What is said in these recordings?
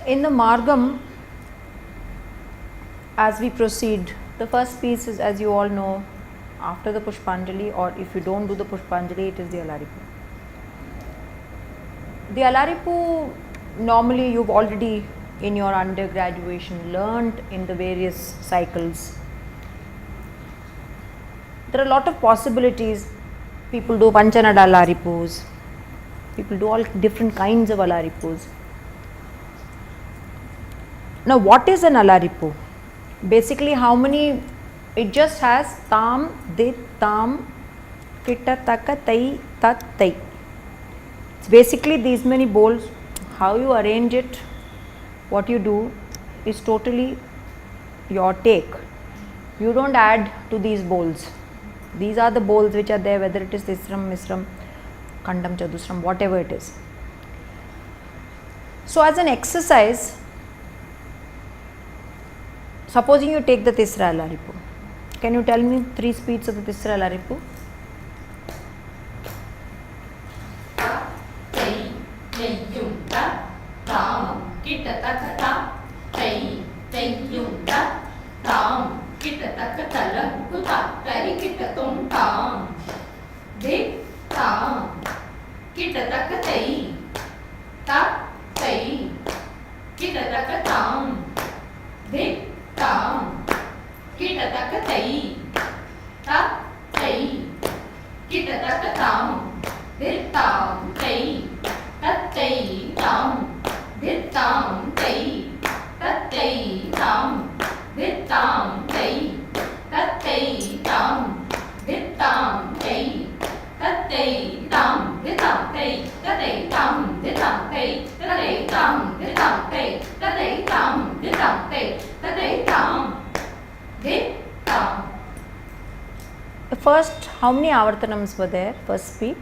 in the Margam, as we proceed, the first piece is, as you all know, after the Pushpanjali, or if you don't do the Pushpanjali, it is the Alaripu. The Alaripu, normally you've already in your undergraduation learned in the various cycles. There are a lot of possibilities. People do Panchanada Alaripus, people do all different kinds of Alaripus. Now, what is an Alaripu? Basically, how many? It just has tam, dit, tam, kita, taka, tai, tat, tai. It's basically these many bowls. How you arrange it, what you do is totally your take. You don't add to these bowls. These are the bowls which are there, whether it is Tisram, Misram, Khandam, Chadusram, whatever it is. So, as an exercise, supposing you take the Tisra Alaripu, can you tell me 3 speeds of the Tisra Alaripu? First, how many avartanams were there? First speed?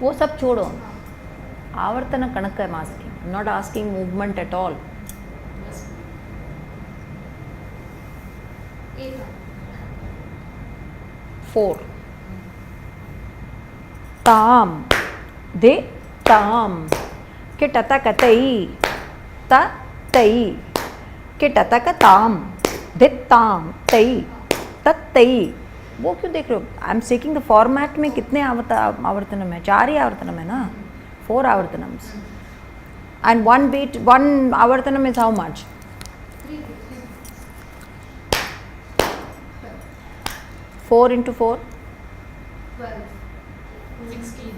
वो सब छोड़ो, आवर्तन कणक है asking. I'm not asking movement at all. 4. Tam, de, tam, kitata katai, ta, tai, kitata katam, de, tam, tai, tat, tai. वो क्यों देख रहे हो? आई एम सेकिंग द फॉर्मेट में कितने आवर्तनम है? 4 ही आवर्तनम है ना, 4 आवर्तनम्स. And 1 beat, 1 avartanam is how much? 4 into 4? 12. 16.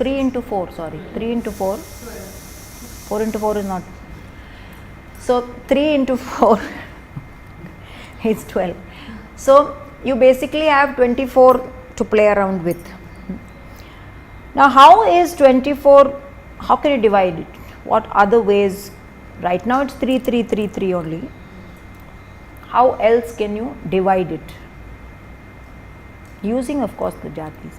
3 into 4, sorry. 3 into 4? 4 into 4 is not. So, 3 into 4 is 12. So, you basically have 24 to play around with. Now, how is 24, how can you divide it? What other ways? Right now it's 3, 3, 3, 3 only. How else can you divide it? Using, of course, the jatis.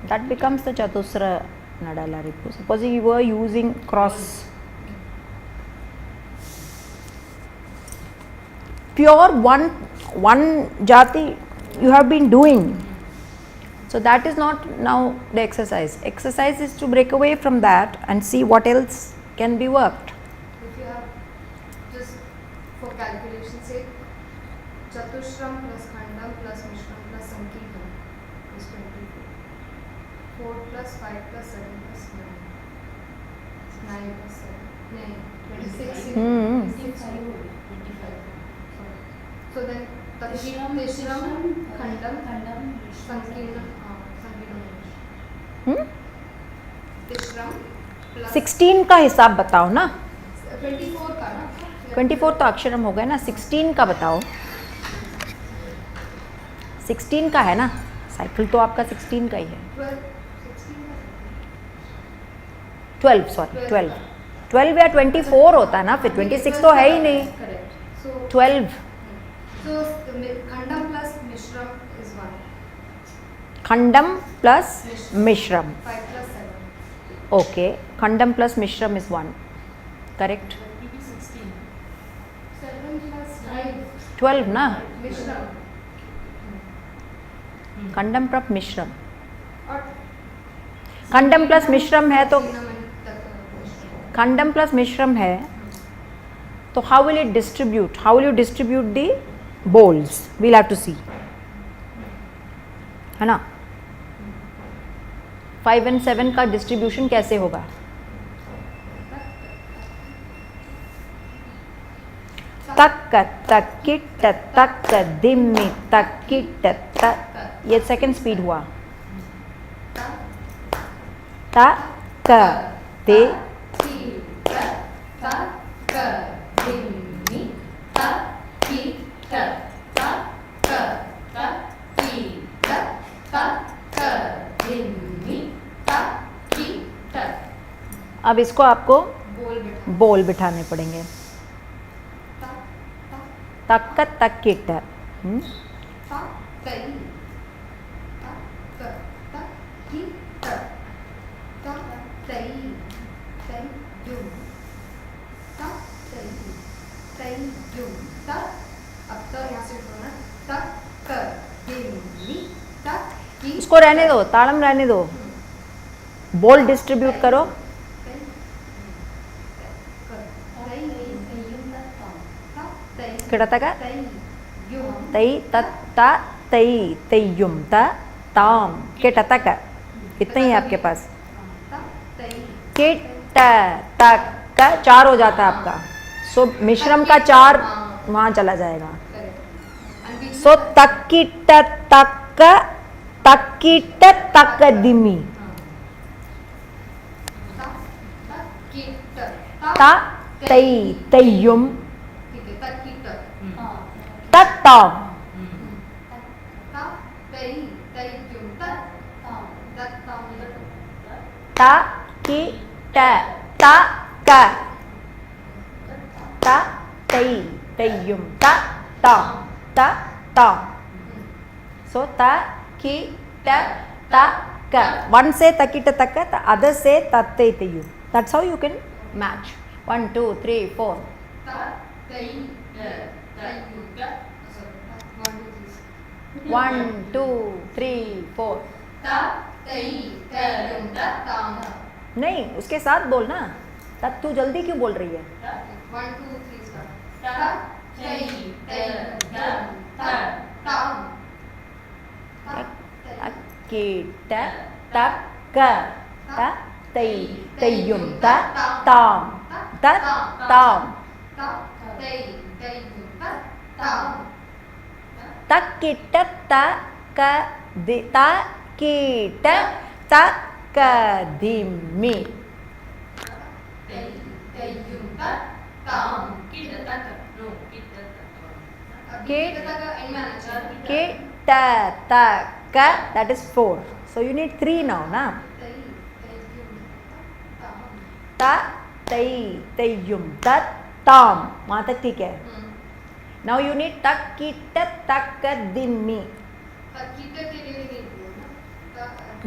That becomes the Chatusra Nadalaripu. Supposing you were using cross. Pure one jati you have been doing. So that is not now the exercise. Exercise is to break away from that and see what else can be worked. If you have, just for calculation's sake, Chatushram plus Khandam plus Mishram plus Sankirtan is 24. 4 plus 5 plus 7 plus 9. 9 plus 7. 9. 26. 25. So then Tishram, Khandam, Sankirtan. Tishram plus 16 का हिसाब बताओ ना. 24 का ना. 24 तो अक्षरम हो गया ना. 16 का बताओ. 16 का है ना. साइकिल तो आपका 16 का ही है. 12 सॉरी 12 या 24 होता है ना. फिर 26 तो है ही नहीं. 12 So Khandam plus Mishram is 1. Khandam plus Mishram. 5 plus 7. Okay, Khandam plus Mishram is 1. Correct? 7 plus 5. 12 ना? Mishram. Khandam plus Mishram. और Khandam plus Mishram है तो cinnamon तक Mishram. Khandam plus Mishram है तो how will it distribute? How will you distribute the bowls? We'll have to see. है ना? 5 and 7 का distribution कैसे होगा? तक तकिट तक दिम्मी तकिट तक, ये सेकंड स्पीड हुआ. तक ते अब इसको आपको बोल बिठाने पड़ेंगे. तक तकिट. उसको रहने दो, ताड़म रहने दो. बोल डिस्ट्रीब्यूट करो. किड़तक तई तत्ता तई तय्युम त ताम किटतक. इतना ही है आपके पास. किट तक 4 हो जाता है आपका. सो मिश्रम का 4 वहाँ चला जाएगा. सो तकिट तक तकिट तक दिमी ता तई तय्युम तत्ताम ता की ता का ता तई तय्युम ता ता. सो ता की ता का. One say takita taka, the other say tatte tayu. That's how you can match. 1 2 3 4. 1 2 3 4. नहीं, उसके साथ बोलना. तब तू जल्दी क्यों बोल रही है? 1 2 3 start. किट तक ता तई तय्युम ता ताम ता ताम तक किट तक ता किट तक दिमी किट तक. That is 4. So you need 3 now, na? Ta तई तय्युम tat ताम. वहाँ तक ठीक है. Now you need तक किट तक दिमी.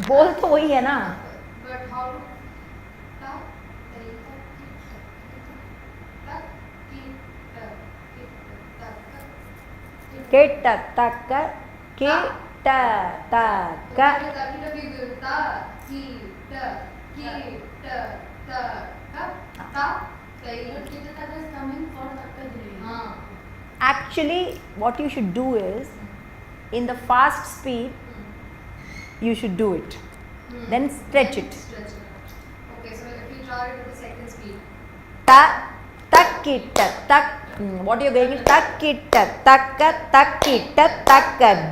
बोल तो वही है ना. किट तक किट तक. Actually, what you should do is, in the fast speed, you should do it. Then stretch it. Okay, so if we draw it with the second speed. Tak tak. What you are going to takit tak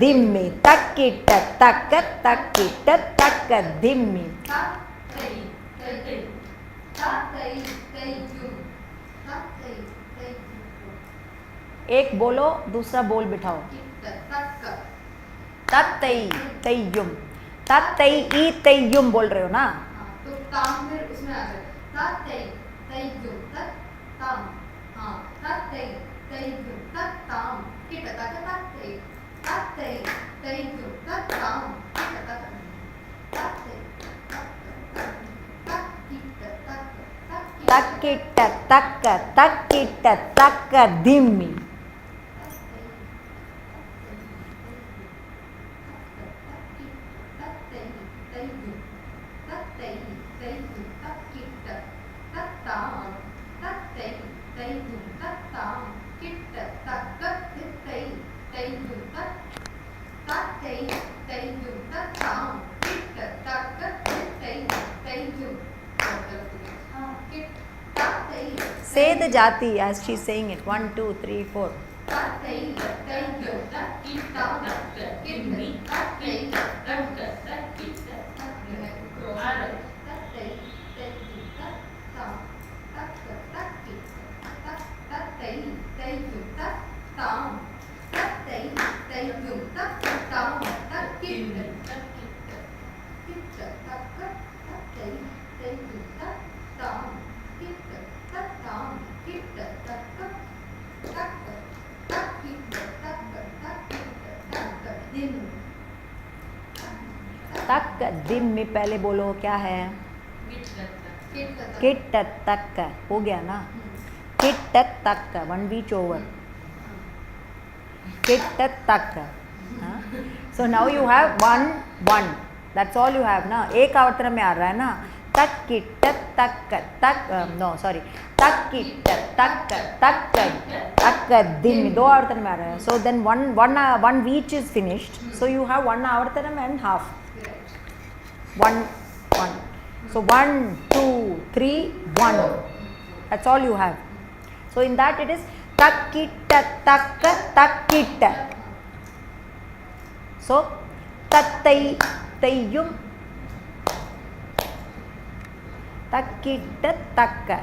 dimmi takit tak dimmi. एक बोलो, दूसरा बोल बिठाओ. तत्तई तय्युम. तत्तई ई तय्युम बोल रहे हो ना. तो ताम फिर उसमें आ जाए. तत्तई तय्युम तत्ताम. हाँ, तत्तई तै जुम तत् ताम किट तक तत् तै तै जुम तत् ताम किट तक तत् तक्किट तक्क तक्किट तक्क दिम्मी Say the jati as she's saying it. 1, 2, 3, 4. तक दिम में पहले बोलो क्या है? किट तक हो गया ना? किट तक 1 beach over. किट तक. So now you have 1 1. That's all you have ना? एक आवर्तन में आ रहा है ना? तक किट तक no sorry. तक किट तक दिन में 2 आवर्तन में आ रहा है. So then one beach is finished. So you have 1 आवर्तन and half. 1 1. So 1 2 3 1. That's all you have. So in that it is takkit. So tattai tayyum takkit takka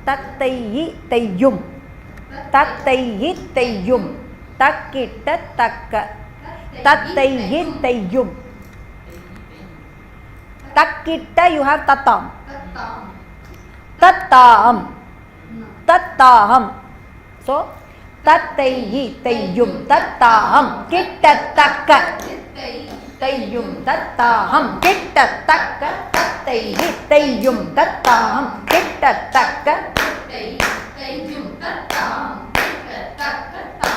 tattayyi tayyum tattayyi tayyum takkit takka tattayyi tayyum. Takkita you have tatam. Tattaham. So tattayyi tayyum tattaham kitta takka tayyum tattaham kitta takka tattayyi tayyum tattaham kitta takka tayyum tattaham kitta takka.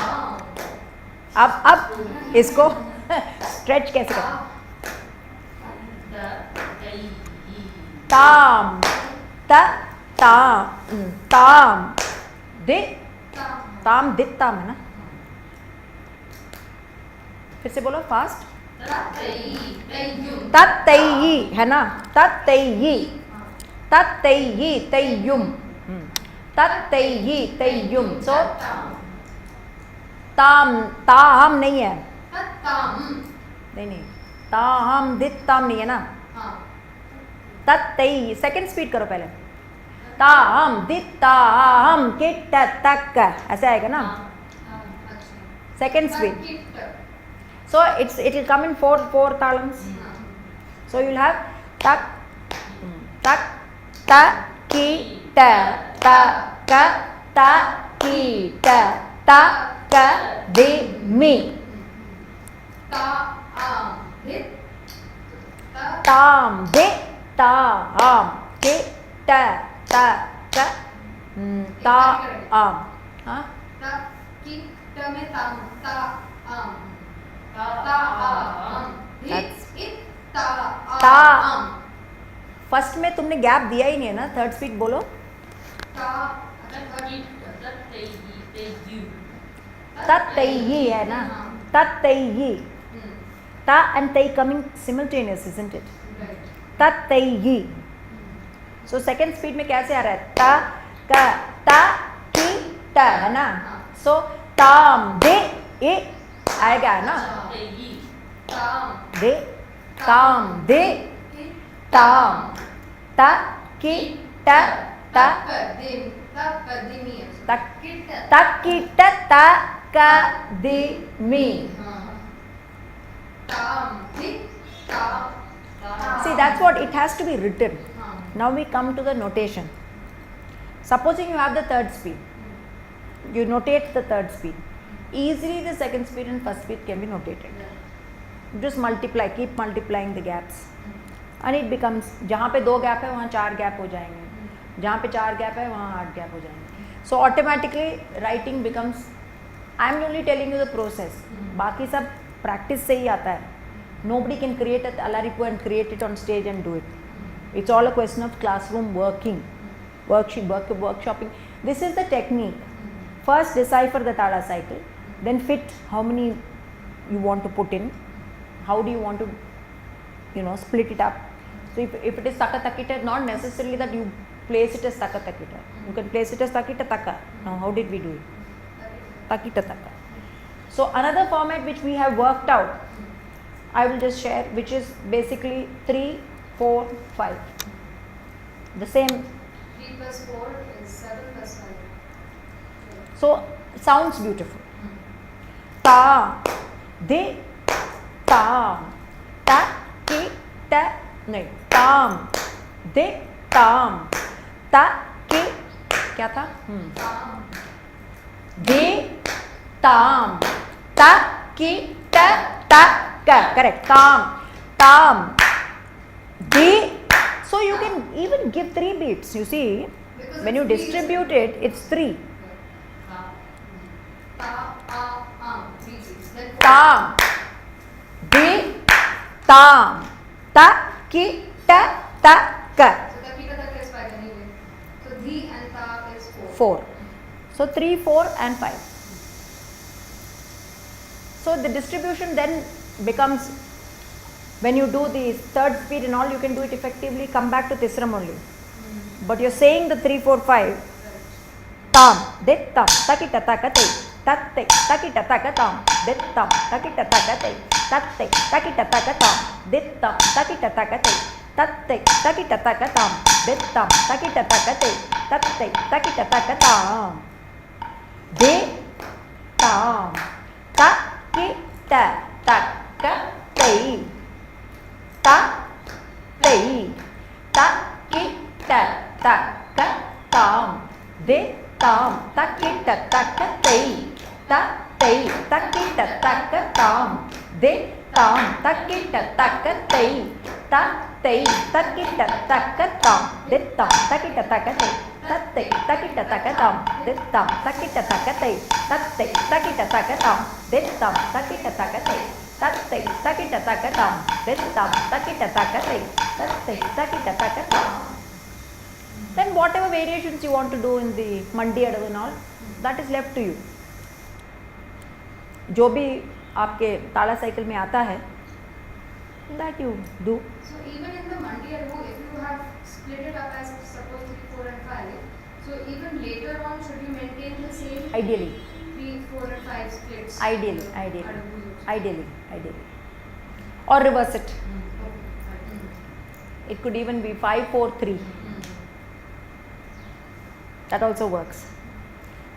अब इसको stretch कैसे करें? ताम ताम दे ताम दित्ताम है ना? फिर से बोलो फास्ट. तत्तय्यी है ना? तत्तय्यी तय्युम तत्तय्यी तय्युम. सो ताहम नहीं है. नहीं ताहम दित्ताम नहीं है ना? तत्तय्यी. सेकंड स्पीड करो पहले. ताहम दित्ताहम किट तक ऐसे आएगा ना? Second speed. So it will come in 4 talams. So you will have tak ta ki ta ta ka ta ki ta ta ka di mi tam di ta am ki ta ta ka ta am. हाँ की में ताम ता आम first में तुमने gap दिया ही नहीं है ना? थर्ड स्पीड बोलो. तत्तय्यी है ना? तत्तय्यी. ता and तै coming simultaneous, isn't it? तत्तय्यी. So second speed में कैसे आ रहा है? ता का ता की ता है ना? So ताम दे ए आएगा ना? दे ताम दे ताम ता की ता ता तक्किट तक्कदिमि. See, that's what it has to be written. Now we come to the notation. Supposing you have the third speed. you notate the third speed. Easily the second speed and first speed can be notated. Just multiply, keep multiplying the gaps. And it becomes, जहाँ पे 2 gap है वहाँ 4 gap हो जाएंगे, जहाँ पे 4 gap है वहाँ 8 गैप हो जाएंगे. So automatically writing becomes, I am only telling you the process. बाकी सब practice से ही आता है. Nobody can create a Alaripu and create it on stage and do it. It's all a question of classroom working, workshopping. This is the technique. First decipher the Tala cycle, then fit how many you want to put in, how do you want to split it up. So if it is taka takita, not necessarily that you place it as taka takita. You can place it as takita taka. Now how did we do it? Takita taka. So another format which we have worked out, I will just share, which is basically 3, 4, 5. The same. 3 plus 4 is 7 plus 5. So sounds beautiful. Ta, de, tam, ta, ki, ta, नहीं, tam, de, tam, ta, ki, क्या था? De, tam, ta, ki, ta, ka, correct, tam, de. So you can even give 3 beats, you see, Because when you it's three, distribute it, it's 3. Ta, 3 beats. Then 4. Tam, de, tam, ta, ki, ta, ka. So takita taka is 5 anyway. So dhi and ta is 4. 4. So 3, 4 and 5. So the distribution then becomes, when you do the third speed and all, you can do it effectively, come back to Tisram only. But you're saying the 3, 4, 5. Tam, dit, tam, takita taka te, tat te, takita taka tam, dit, tam, takita taka te, tat te, takita taka tam, dit, tam, takita taka te, tat te, takita taka tam, dit, tam, takita taka te, tat te, takita taka tam. De, tam, ta, ki, ta, taka te, ta, te, ta, ki, ta, taka tam, de, tam, takita taka te, ta, te, takita taka tam, de, tam, takita taka te, ta, te, takita taka tam, de, tam, takita taka te, ta, te, takita taka tam, de, tam, takita taka te, ta, te, takita taka tam, de, tam, takita taka te, ta, te, takita taka tam, de, tam, takita taka te, ta, te, takita taka tam. Then whatever variations you want to do in the mandi adavu and all, that is left to you. जो भी आपके ताला cycle में आता है, that you do. So even in the mandi adavu, if you have split it up as suppose 3, 4 and 5, so even later on should you maintain the same Ideally, 3, 4 and 5 splits? ideally, Adavus. ideally. Or reverse it. It could even be 5, 4, 3. That also works.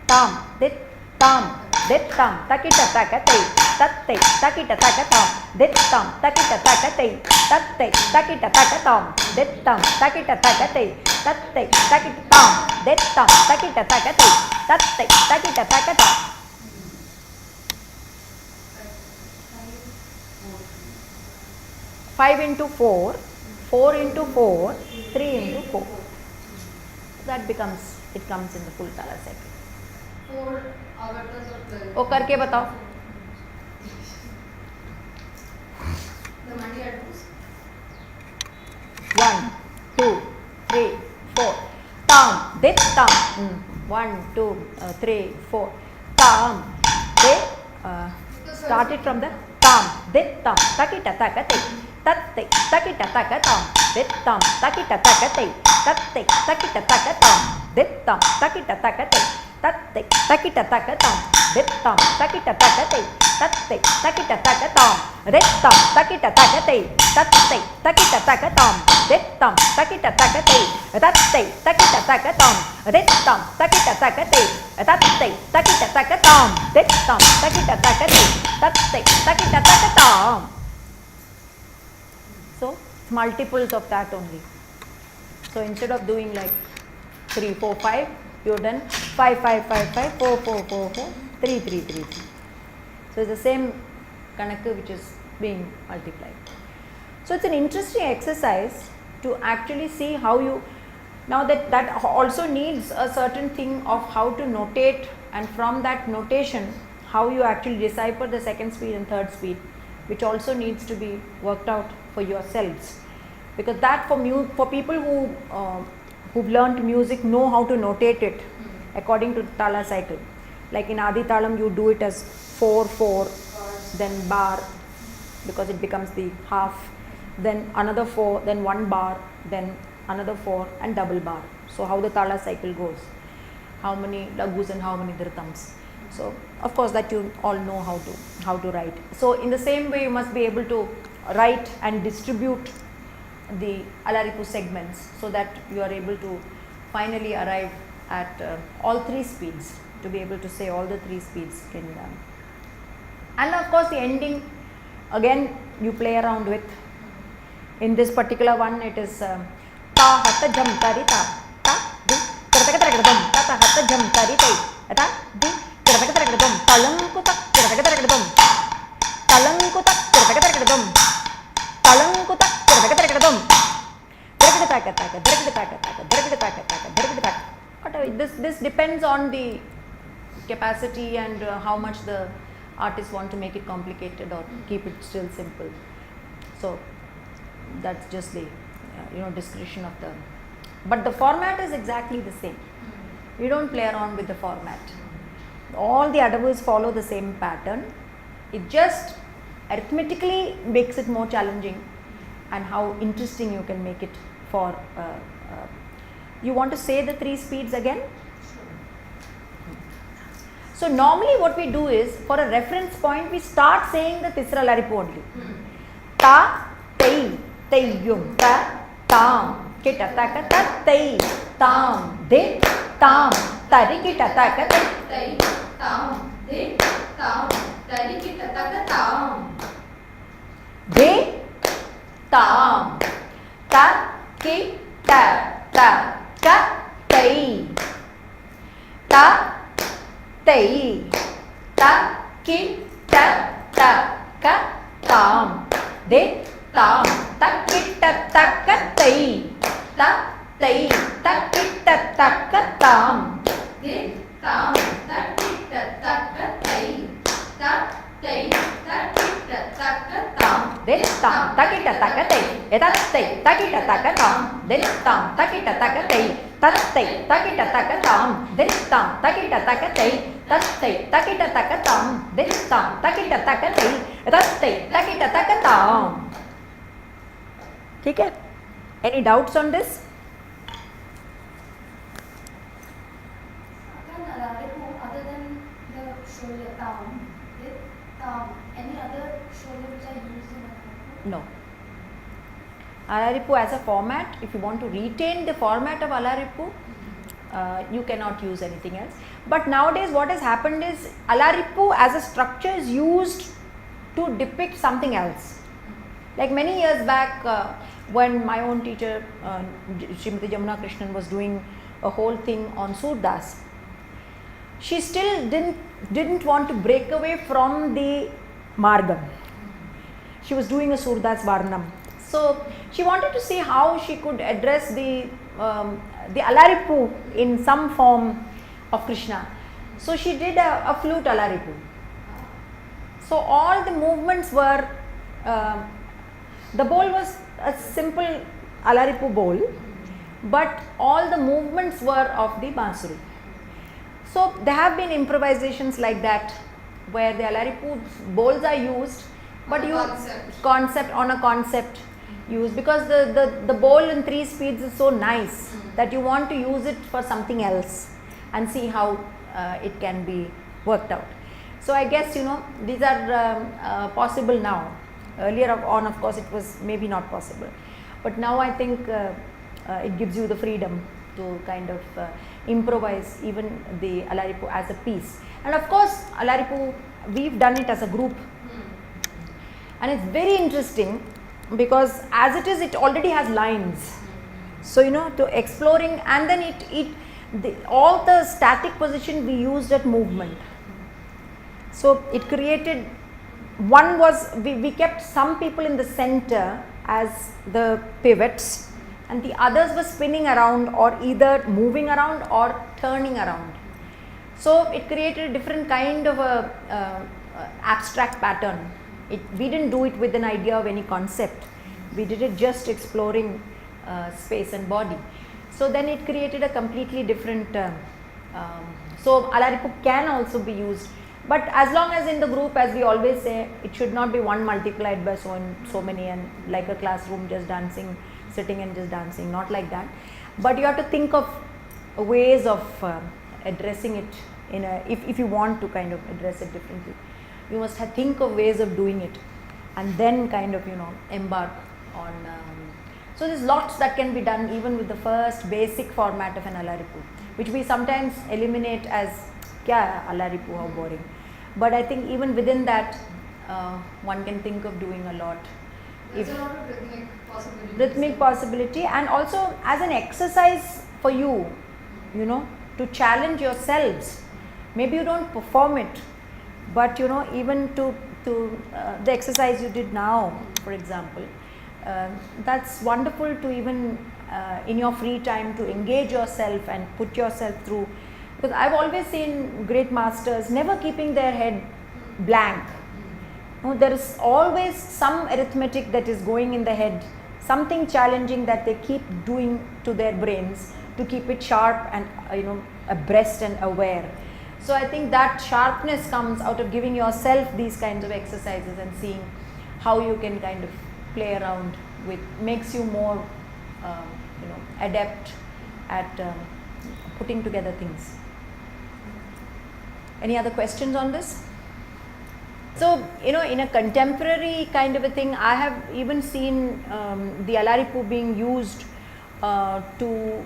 Tam, dit, tam, takita taka te, tat te, takita taka tam, dit tam, takita taka te, tat te, takita taka tam, dit tam, takita taka te, tat te, takita tam, dit tam, takita taka te, tat te, takita taka tam. 5 into 4, 4 into 4, 3 into 4. That becomes, it comes in the full tala cycle. 4 avartas or 12. वो करके बताओ. The mandi adavus. 1, 2, 3, 4. Tam, dit, tam. 1, 2, 3, 4. Tam, dit. Start it from the tam, dit, tam. Takita taka te. Tat te, takita taka tam. Dit, tam. Takita taka te. Tat te, takita taka tam. Dit, tam. Takita taka te. Tat te, takita taka tam. Dit, tam. Takita taka te. Tat te, takita taka tam. Dit, tam. Takita taka te. Tat te, takita taka tam. Dit, tam. Takita taka te. Tat te, takita taka tam. Dit, tam. Takita taka te. Tat te, takita taka tam. Dit, tam. Takita taka te. Tat te, takita taka tam. So it's multiples of that only. So instead of doing like 3, 4, 5, you've done 5, 5, 5, 5, 4, 4, 4, 4, 3, 3, 3, 3. So it's the same kanakku which is being multiplied. So it's an interesting exercise to actually see how you, now that also needs a certain thing of how to notate, and from that notation how you actually decipher the second speed and third speed, which also needs to be worked out for yourselves, because that for people who've learned music know how to notate it according to tala cycle. Like in Adi Talam you do it as 4, 4, then bar, because it becomes the half, then another 4, then 1 bar, then another 4 and double bar. So how the tala cycle goes, how many laghus and how many dhrutams. So of course that you all know how to write. So in the same way you must be able to write and distribute the Alaripu segments, so that you are able to finally arrive at all 3 speeds, to be able to say all the 3 speeds in and of course the ending again you play around with. In this particular one it is ta hatta jam tari ta di tarakadam ta hatta jam tari tai ta di tarakadam talankuta tarakadam talankuta tarakadam talankuta tarakadam this depends on the capacity and how much the artists want to make it complicated or keep it still simple. So that's just the discretion of the, but the format is exactly the same. You don't play around with the format. All the adavus follow the same pattern. It just arithmetically makes it more challenging, and how interesting you can make it for you want to say the 3 speeds again? So normally what we do is, for a reference point we start saying the Tisra Alaripu only. Ta, tai, tayyum, ta, tam, kita, taka, ta, tai, tam, de, tam, tari, kita, taka, tai, tam, de, tam, tari, kita, taka, tam, de, tam, ta, ki, ta, ka, tai, ta, tai, ta, ki, ta, ka, tam, de, tam, ta, ki, ta, ka, tai, ta, tai, ta, ki, ta, ka, tam, de, tam, ta, ki, ta, ka, tai, ta, tai, ta, ki, ta, ka, tam, de, tam, ta, ki, ta, ka, tai, ta, tai, ta, ki, ta, ka, tam, de, tam, ta, ki, ta, ka, tai, ta, tai, ta, ki, ta, ka, tam, de, tam, ta, ki, ta, ka, tai, ta, tai, ta, ki, ta, ka, tam, de, tam, ta, ki, ta, ka, tai, ta, tai, ta, ki, ta, ka, tam. ठीक है? Any doubts on this? Other than the Sholya Tam, any other Sholya which are used in Alaripu? No. Alaripu as a format, if you want to retain the format of Alaripu, you cannot use anything else. But nowadays what has happened is, Alaripu as a structure is used to depict something else. Like many years back, when my own teacher Srimati Jamuna Krishnan was doing a whole thing on Surdas, she still didn't want to break away from the Margam. She was doing a Surdas Varnam. So she wanted to see how she could address the Alaripu in some form of Krishna. So she did a flute Alaripu. So all the movements were, the bowl was a simple Alaripu bowl, but all the movements were of the Bansuri. So there have been improvisations like that, where the Alaripu bowls are used, but concept on a concept used, because the bowl in 3 speeds is so nice that you want to use it for something else and see how it can be worked out. So I guess these are possible now. Earlier on, of course, it was maybe not possible, but now I think it gives you the freedom to kind of improvise even the Alaripu as a piece. And of course, Alaripu, we've done it as a group, and it's very interesting because as it is, it already has lines. So to exploring, and then all the static position we used at movement. So it created, one was, we kept some people in the center as the pivots, and the others were spinning around or either moving around or turning around. So it created a different kind of a abstract pattern. We didn't do it with an idea of any concept. We did it just exploring space and body. So then it created a completely different, so Alaripu can also be used, but as long as in the group, as we always say, it should not be 1 multiplied by so many and like a classroom just dancing, sitting and just dancing, not like that. But you have to think of ways of addressing it in a, if you want to kind of address it differently, you must think of ways of doing it and then kind of, you know, embark on. So there's lots that can be done even with the first basic format of an Alaripu, which we sometimes eliminate as kya Alaripu, how boring. But I think even within that, one can think of doing a lot. There's a lot of rhythmic possibility. Rhythmic possibility, and also as an exercise for you, you know, to challenge yourselves. Maybe you don't perform it, but you know, even to the exercise you did now, for example, that's wonderful to even in your free time to engage yourself and put yourself through, because I've always seen great masters never keeping their head blank. No, there is always some arithmetic that is going in the head, something challenging that they keep doing to their brains to keep it sharp and you know, abreast and aware. So I think that sharpness comes out of giving yourself these kinds of exercises and seeing how you can kind of play around with, makes you more you know, adept at putting together things. Any other questions on this? So, you know, in a contemporary kind of a thing, I have even seen the Alaripu being used to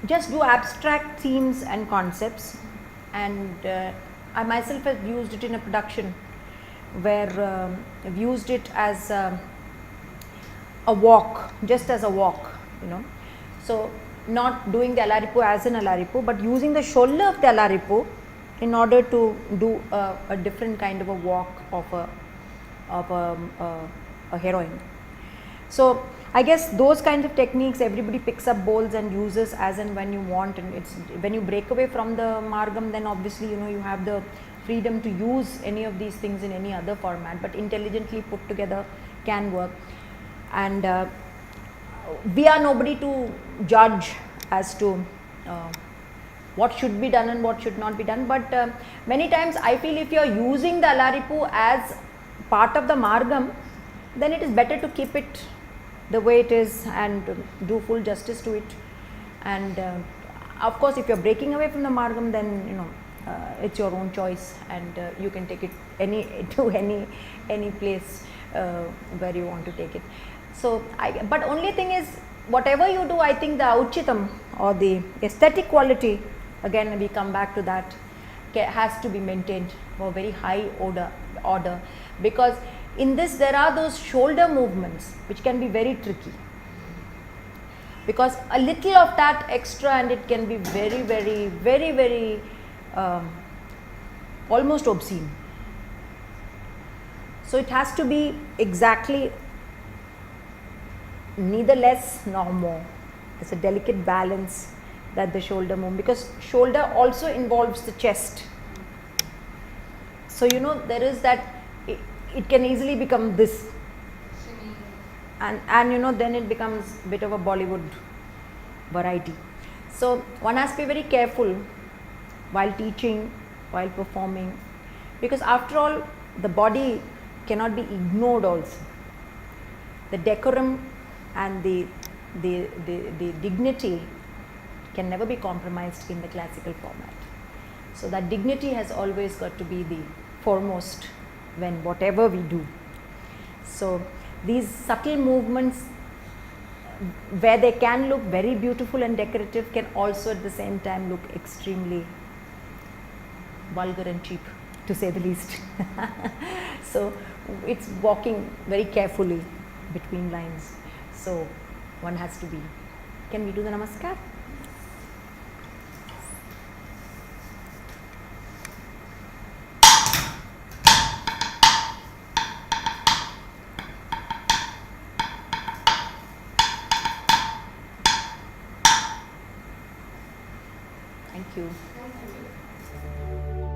just do abstract themes and concepts, and I myself have used it in a production where I've used it as a walk, just as a walk, you know. So not doing the Alaripu as an Alaripu, but using the shoulder of the Alaripu in order to do a different kind of a walk of a heroine. So I guess those kinds of techniques everybody picks up bowls and uses as and when you want, and it's when you break away from the Margam, then obviously, you know, you have the freedom to use any of these things in any other format, but intelligently put together can work. And we are nobody to judge as to what should be done and what should not be done, but many times I feel if you are using the Alaripu as part of the Margam, then it is better to keep it the way it is and do full justice to it. And of course, if you are breaking away from the Margam, then you know, it's your own choice, and you can take it to any place where you want to take it. So, but only thing is, whatever you do, I think the Auchitam or the aesthetic quality, again we come back to that, has to be maintained for very high order, because in this there are those shoulder movements which can be very tricky, because a little of that extra and it can be very almost obscene. So it has to be exactly neither less nor more. It's a delicate balance that the shoulder movement, because shoulder also involves the chest. So you know, there is that, it can easily become this, and you know, then it becomes a bit of a Bollywood variety. So one has to be very careful while teaching, while performing, because after all the body cannot be ignored also. The decorum and the dignity can never be compromised in the classical format. So that dignity has always got to be the foremost when whatever we do. So these subtle movements, where they can look very beautiful and decorative, can also at the same time look extremely vulgar and cheap, to say the least. So it's walking very carefully between lines. So one has to be. Can we do the namaskar? Thank you. Thank you.